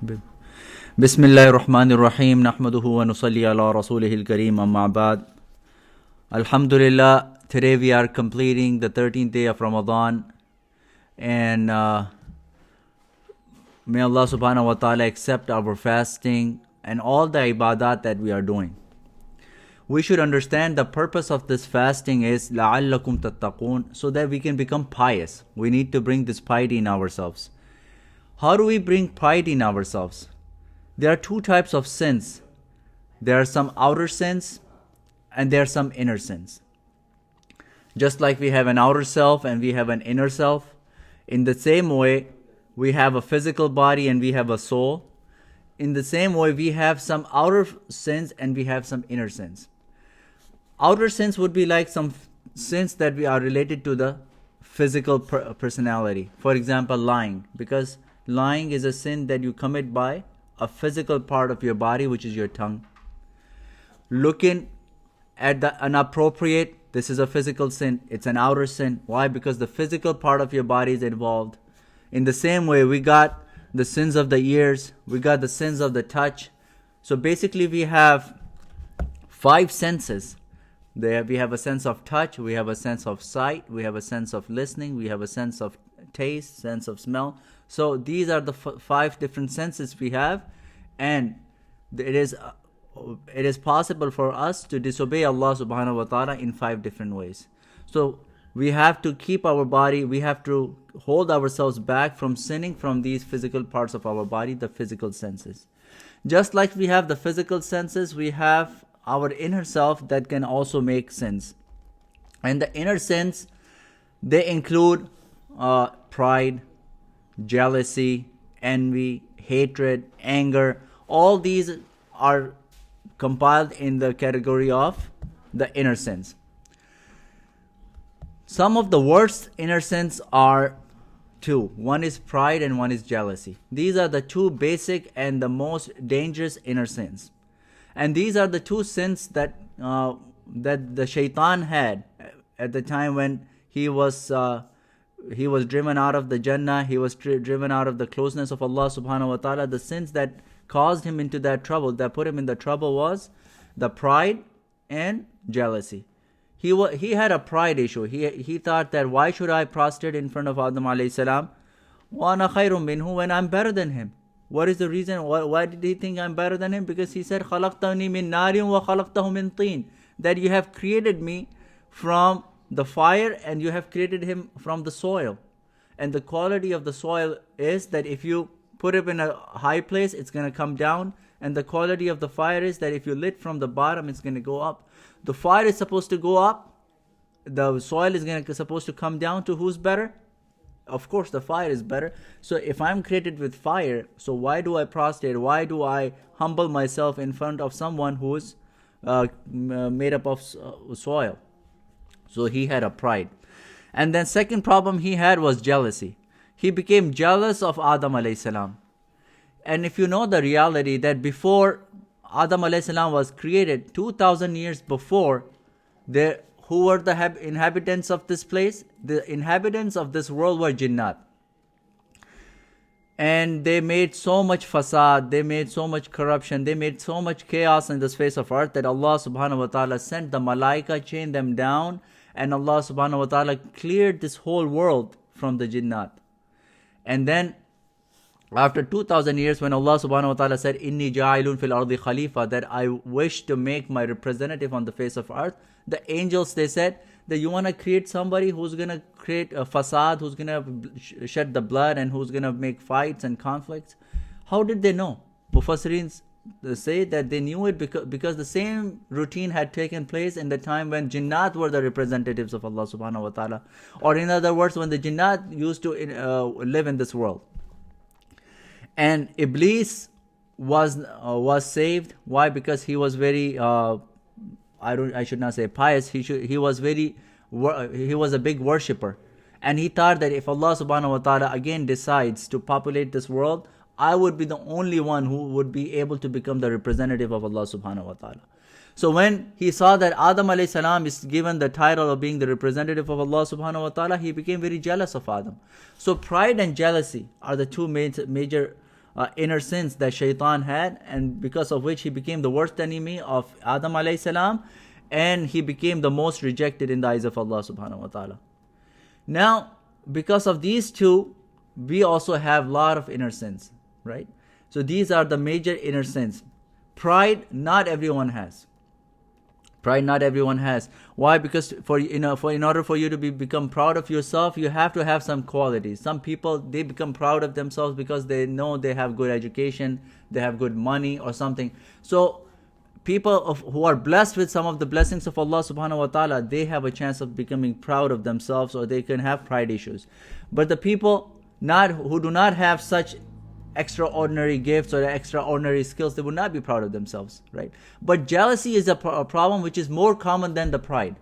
ب- بسم الله الرحمن الرحيم نحمده ونصلي على رسوله الكريم أما بعد. Alhamdulillah, today we are completing the 13th day of Ramadan, and may Allah subhanahu wa ta'ala accept our fasting and all the ibadat that we are doing. We should understand the purpose of this fasting is لَعَلَّكُمْ تَتَّقُونَ, so that we can become pious. We need to bring this piety in ourselves. How do we bring piety in ourselves? There are two types of sins. There are some outer sins and there are some inner sins. Just like we have an outer self and we have an inner self, in the same way we have a physical body and we have a soul. In the same way we have some outer sins and we have some inner sins. Outer sins would be like some sins that we are related to the physical personality. For example, lying, because lying is a sin that you commit by a physical part of your body, which is your tongue. Looking at the inappropriate, this is a physical sin. It's an outer sin. Why? Because the physical part of your body is involved. In the same way, we got the sins of the ears, we got the sins of the touch. So basically we have 5 senses. We have a sense of touch, we have a sense of sight, we have a sense of listening, we have a sense of taste, sense of smell. So these are the 5 different senses we have, and it is possible for us to disobey Allah subhanahu wa ta'ala in 5 different ways. So we have to keep our body, we have to hold ourselves back from sinning from these physical parts of our body, the physical senses. Just like we have the physical senses, we have our inner self that can also make sins. And the inner sins, they include pride, jealousy, envy, hatred, anger. All these are compiled in the category of the inner sins. Some of the worst inner sins are 2. One is pride and one is jealousy. These are the 2 basic and the most dangerous inner sins. And these are the 2 sins that the shaitan had at the time when he was driven out of the Jannah, he was driven out of the closeness of Allah subhanahu wa ta'ala. The sins that caused him into that trouble, that put him in the trouble, was the pride and jealousy. He had a pride issue. He thought that, why should I prostrate in front of Adam alayhi salam? وَأَنَا خَيْرٌ مِّنْهُ, when I'm better than him. What is the reason? Why did he think I'm better than him? Because he said, خَلَقْتَنِي مِن نَارٍ وَخَلَقْتَهُ مِن طِينٍ, that you have created me from the fire and you have created him from the soil. And the quality of the soil is that if you put it in a high place, it's going to come down. And the quality of the fire is that if you lit from the bottom, it's going to go up. The fire is supposed to go up. The soil is supposed to come down. To who's better? Of course, the fire is better. So if I'm created with fire, so why do I prostrate? Why do I humble myself in front of someone who's made up of soil? So he had a pride. And then second problem he had was jealousy. He became jealous of Adam alayhi salam. And if you know the reality that before Adam alayhi salam was created, 2000 years before, who were the inhabitants of this place? The inhabitants of this world were jinnat. And they made so much fasad, they made so much corruption, they made so much chaos in this face of earth that Allah subhanahu wa ta'ala sent the malaika, chained them down, and Allah subhanahu wa ta'ala cleared this whole world from the jinnat. And then after 2000 years, when Allah subhanahu wa ta'ala said, Inni ja'ilun fil ardi khalifa, that I wish to make my representative on the face of earth, the angels, they said that you want to create somebody who's going to create a fasad, who's going to shed the blood, and who's going to make fights and conflicts. How did they know? Mufassirins say that they knew it because the same routine had taken place in the time when jinnat were the representatives of Allah subhanahu wa ta'ala. Or in other words, when the jinnat used to live in this world. And Iblis was saved. Why? Because he was very I should not say pious. He was a big worshipper, and he thought that if Allah subhanahu wa ta'ala again decides to populate this world, I would be the only one who would be able to become the representative of Allah subhanahu wa ta'ala. So when he saw that Adam alayhi salam is given the title of being the representative of Allah subhanahu wa ta'ala, he became very jealous of Adam. So pride and jealousy are the 2 major inner sins that shaitan had, and because of which he became the worst enemy of Adam alayhi salam, and he became the most rejected in the eyes of Allah subhanahu wa ta'ala. Now, because of these two, we also have a lot of inner sins, right? So these are the major inner sins. Pride, not everyone has. Pride, not everyone has. Why? Because in order for you to become proud of yourself, you have to have some qualities. Some people, they become proud of themselves because they know they have good education, they have good money or something. So people who are blessed with some of the blessings of Allah subhanahu wa ta'ala, they have a chance of becoming proud of themselves, or they can have pride issues. But the people who do not have such extraordinary gifts or extraordinary skills, they would not be proud of themselves, right? But jealousy is a problem which is more common than the pride.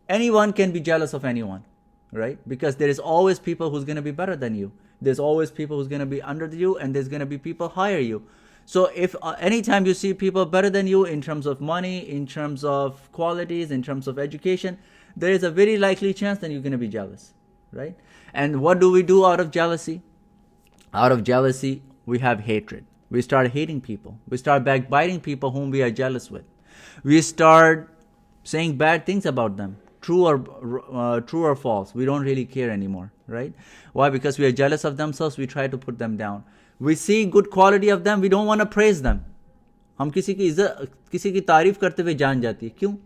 Anyone can be jealous of anyone, right? Because there is always people who's going to be better than you. There's always people who's going to be under you, and there's going to be people higher you. So if anytime you see people better than you in terms of money, in terms of qualities, in terms of education, there is a very likely chance that you're going to be jealous, right? And what do we do out of jealousy? Out of jealousy, we have hatred. We start hating people. We start backbiting people whom we are jealous with. We start saying bad things about them, true or false. We don't really care anymore, right? Why? Because we are jealous of themselves. We try to put them down. We see good quality of them. We don't want to praise them. हम किसी की तारीफ करते हुए जान जाती है. क्यों?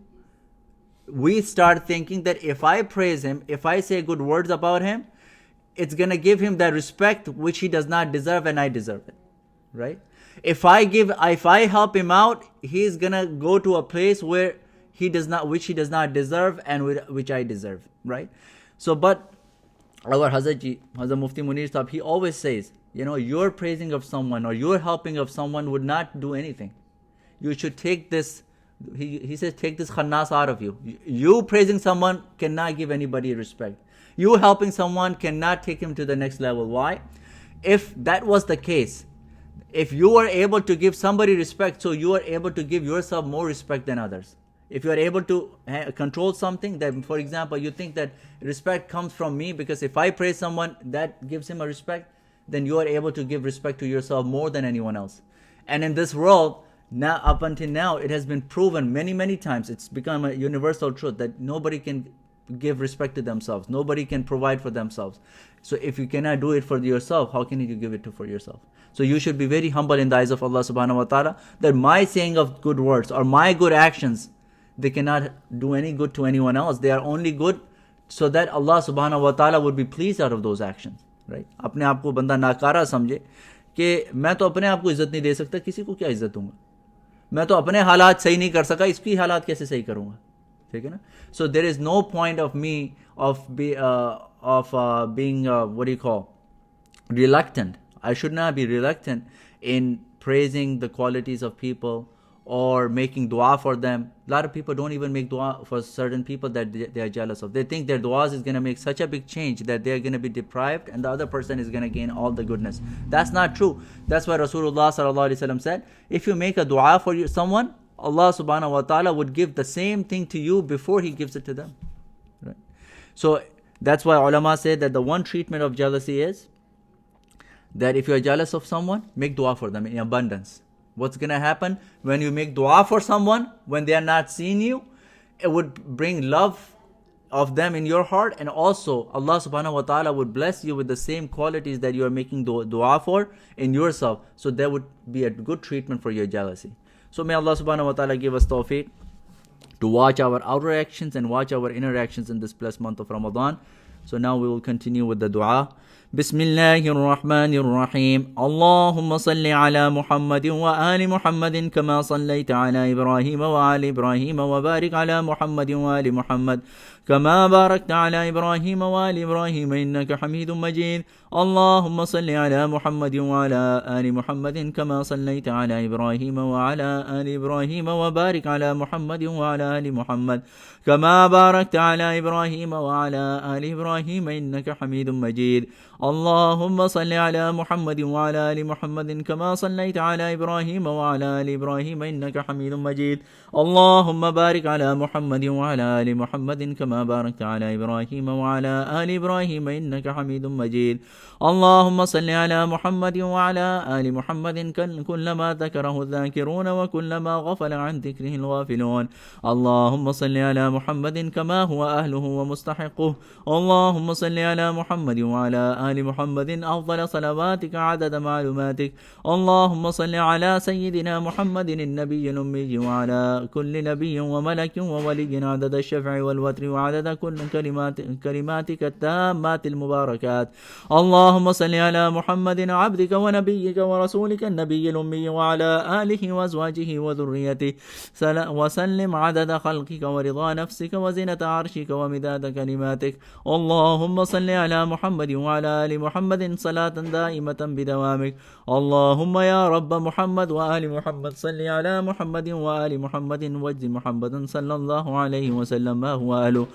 We start thinking that if I praise him, if I say good words about him, it's going to give him that respect which he does not deserve, and I deserve it, right? If I help him out, he's going to go to a place which he does not deserve, and which I deserve, right? So, but our Hazrat Mufti Munir Sahib, he always says, your praising of someone or your helping of someone would not do anything. You should take this, he says, take this khannas out of you. You praising someone cannot give anybody respect. You helping someone cannot take him to the next level. Why? If that was the case, if you are able to give somebody respect, so you are able to give yourself more respect than others. If you are able to control something, that, for example, you think that respect comes from me because if I praise someone, that gives him a respect, then you are able to give respect to yourself more than anyone else. And in this world, now up until now, it has been proven many, many times. It's become a universal truth that nobody can give respect to themselves. Nobody can provide for themselves. So if you cannot do it for yourself, how can you give it for yourself? So you should be very humble in the eyes of Allah subhanahu wa ta'ala, that my saying of good words or my good actions, they cannot do any good to anyone else. They are only good so that Allah subhanahu wa ta'ala would be pleased out of those actions, right? अपने आप को बंदा नाकारा समझे कि मैं तो अपने आप को इज्जत नहीं दे सकता, किसी को क्या इज्जत दूंगा? मैं तो अपने हालात सही नहीं कर सका, इसकी हालात कैसे सही करूंगा? ठीक है ना? So there is no point of me being reluctant. I should not be reluctant in praising the qualities of people or making dua for them. A lot of people don't even make dua for certain people that they are jealous of. They think their duas is going to make such a big change that they are going to be deprived and the other person is going to gain all the goodness. That's not true. That's why Rasulullah sallallahu alaihi wasallam said, if you make a dua for someone, Allah subhanahu wa ta'ala would give the same thing to you before he gives it to them. Right? So that's why ulama say that the one treatment of jealousy is that if you are jealous of someone, make dua for them in abundance. What's going to happen when you make dua for someone, when they are not seeing you, it would bring love of them in your heart, and also Allah subhanahu wa ta'ala would bless you with the same qualities that you are making dua for in yourself. So that would be a good treatment for your jealousy. So may Allah subhanahu wa ta'ala give us tawfiq to watch our outer actions and watch our inner actions in this blessed month of Ramadan. So now we will continue with the dua. بسم الله الرحمن الرحيم اللهم صل على محمد وآل محمد كما صليت على إبراهيم وآل إبراهيم وبارك على محمد وآل محمد كما باركت على إبراهيم وآل إبراهيم إنك حميد مجيد اللهم صل على محمد وعلى آل محمد كما صليت على إبراهيم وعلى آل إبراهيم وبارك على محمد وعلى آل محمد كما باركت على إبراهيم وعلى آل إبراهيم إنك حميد مجيد اللهم صل على محمد وعلى آل محمد كما صليت على إبراهيم وعلى آل إبراهيم إنك حميد مجيد اللهم بارك على محمد وعلى آل محمد كما كما باركت على إبراهيم وعلى آل إبراهيم إنك حميد مجيد. اللهم صل على محمد وعلى آل محمد كلما ذكره الذاكرون وكلما غفل عن ذكره الغافلون. اللهم صل على محمد كما هو أهله ومستحقه. اللهم صل على محمد وعلى آل محمد أفضل صلواتك عدد معلوماتك. اللهم صل على سيدنا محمد النبي الأمي وعلى كل نبي وملك وولي عدد الشفع والوتر وعدد كل كلماتك التامات المباركات. اللهم صل على محمد عبدك ونبيك ورسولك النبي الأمي وعلى آله وأزواجه وذريته وسلم عدد خلقك ورضا نفسك وزنة عرشك ومداد كلماتك. اللهم صل على محمد وعلى آل محمد صلاة دائمة بدوامك. اللهم يا رب محمد وآل محمد صل على محمد وآل محمد واجزي محمد صلى الله عليه وسلم ما هو أهله.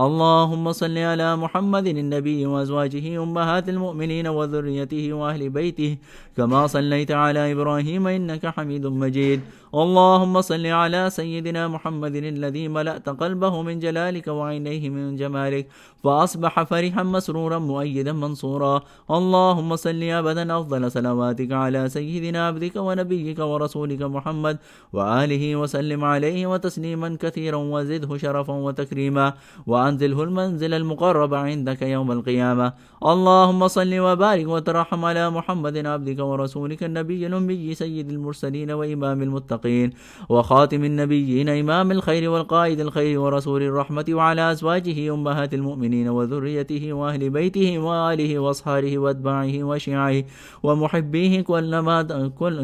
اللهم صل على محمد النبي وأزواجه أمهات المؤمنين وذريته وأهل بيته كما صليت على إبراهيم إنك حميد مجيد. اللهم صل على سيدنا محمد الذي ملأت قلبه من جلالك وعينيه من جمالك فأصبح فرحا مسرورا مؤيدا منصورا. اللهم صل أبدا أفضل صلواتك على سيدنا عبدك ونبيك ورسولك محمد وآله وسلم عليه وتسليما كثيرا وزده شرفا وتكريما وأنزله المنزل المقرب عندك يوم القيامة. اللهم صل وبارك وترحم على محمد عبدك ورسولك النبي الأمي سيد المرسلين وإمام المتقين وخاتم النبيين إمام الخير والقائد الخير ورسول الرحمة وعلى أزواجه أمهات المؤمنين وذريته وأهل بيته وآله وأصحابه وأتباعه وشيعه ومحبيه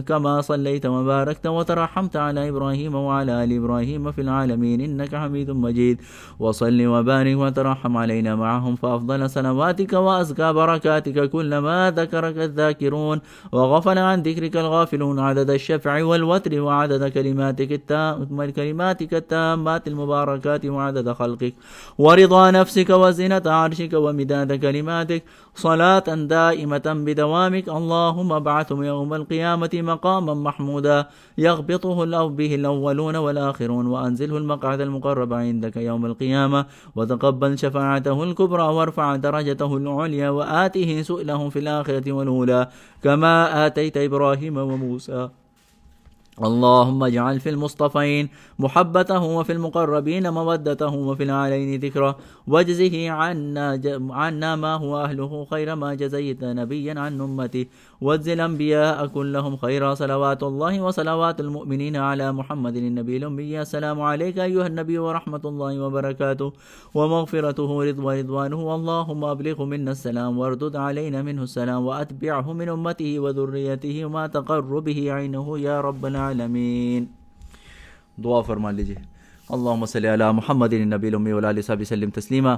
كما صليت وباركت وترحمت على إبراهيم وعلى آل إبراهيم في العالمين إنك حميد مجيد. وصل وبارك وترحم علينا معهم فأفضل صلواتك وأزكى بركاتك كلما ذكرك الذاكرون وغفل عن ذكرك الغافلون عدد الشفع والوتر وعدد كلماتك التامات المباركات وعدد خلقك ورضا نفسك وزنة عرشك ومداد كلماتك صلاة دائمة بدوامك. اللهم ابعثهم يوم القيامة مقاما محمودا يغبطه به الأولون والآخرون وأنزله المقعد المقرب عندك يوم القيامة وتقبل شفاعته الكبرى وارفع درجته العليا وآته سؤلهم في الآخرة والأولى كما آتيت إبراهيم وموسى. اللهم اجعل في المصطفين محبته وفي المقربين مودته وفي العالين ذكره واجزه عنا ما هو أهله خير ما جزيت نبيا عن أمته واجزي الأنبياء كلهم خيرا. صلوات الله وصلوات المؤمنين على محمد النبي الأمي. السلام عليك أيها النبي ورحمة الله وبركاته ومغفرته رضوانه. اللهم أبلغه منا السلام واردد علينا منه السلام وأتبعه من أمته وذريته وما تقر به عينه يا رب العالمين. दुआ फरमा लीजिए। अल्लाहुम्मा सल्ली अला मुहम्मदिन नबील उम्मी व आलिहि वसल्लम तस्लीमा।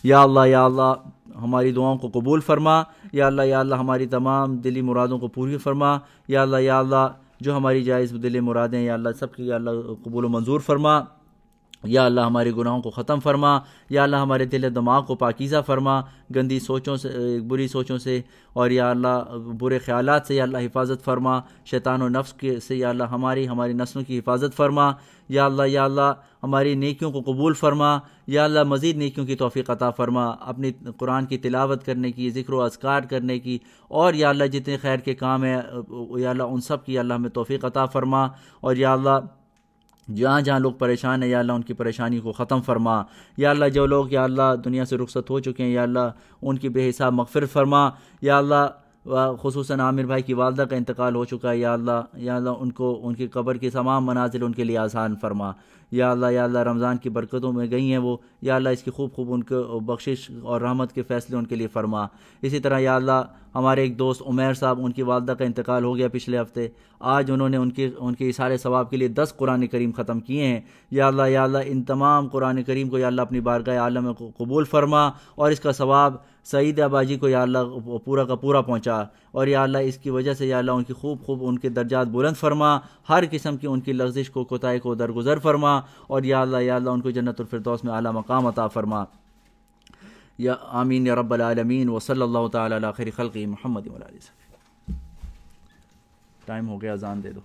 या अल्लाह हमारी दुआओं को कबूल फरमा। या अल्लाह हमारी तमाम दिली मुरादों को पूरी फरमा। या अल्लाह जो हमारी जायज़ दिली मुरादें या अल्लाह सबकी या अल्लाह कबूल मंजूर फरमा। या अल्लाह हमारे गुनाहों को ख़त्म फरमा। या अल्लाह हमारे दिल दिमाग को पाकीज़ा फरमा गंदी सोचों से, बुरी सोचों से और या अल्लाह बुरे ख़यालात से या अल्लाह हिफाजत फरमा। शैतान और नफ्स के से या अल्लाह हमारी नस्लों की हिफाजत फरमा। या अल्लाह हमारी नेकियों को कबूल फरमा। या अल्लाह मज़ीद नेकियों की तौफ़ीक़ अता फरमा अपनी कुरान की तिलावत करने की, ज़िक्र व अज़कार करने की और या अल्लाह जितने खैर के काम हैं या अल्लाह उन सब की अल्लाह हमें तौफ़ीक़ अता फरमा। और या अल्लाह जहाँ जहाँ लोग परेशान हैं या अल्लाह उनकी परेशानी को ख़त्म फरमा। या अल्लाह जो लोग या अल्लाह दुनिया से रुखसत हो चुके हैं या अल्लाह उनकी बेहिसाब मग़फ़िरत फरमा। या अल्लाह ख़ुसूसन आमिर भाई की वालदा का इंतकाल हो चुका है। या अल्लाह उनको उनकी कब्र की तमाम मनाजिल उनके लिए आसान फरमा। या अल्लाह रमज़ान की बरकतों में गई हैं वो। या अल्लाह इसकी खूब उनको बख्शिश और रहमत के फ़ैसले उनके लिए फ़रमा। इसी तरह या अल्लाह हमारे एक दोस्त उमैर साहब, उनकी वालदा का इंतकाल हो गया पिछले हफ़्ते। आज उन्होंने उनके इशारे सवाब के लिए 10 कुरान करीम ख़त्म किए हैं। या अल्लाह इन तमाम कुरान करीम को या अल्लाह अपनी बारगाह आलम में कबूल फरमा और इसका सवाब सईद आबाजी को या अल्लाह पूरा का पूरा पहुँचा। और या अल्लाह इसकी वजह से या अल्लाह उनकी खूब उनके दर्जात बुलंद फरमा। हर किस्म की उनकी लग़ज़िश को, कोताही को दरगुजर फरमा। और या अल्लाह उनको जन्नतुल फिरदौस में आला मकाम अता फरमा। या आमीन या रब्बल आलमीन व सल्लल्लाहु तआला अला खैरि खल्क़ि मुहम्मद व आलिहि। टाइम हो गया, अज़ान दे दो।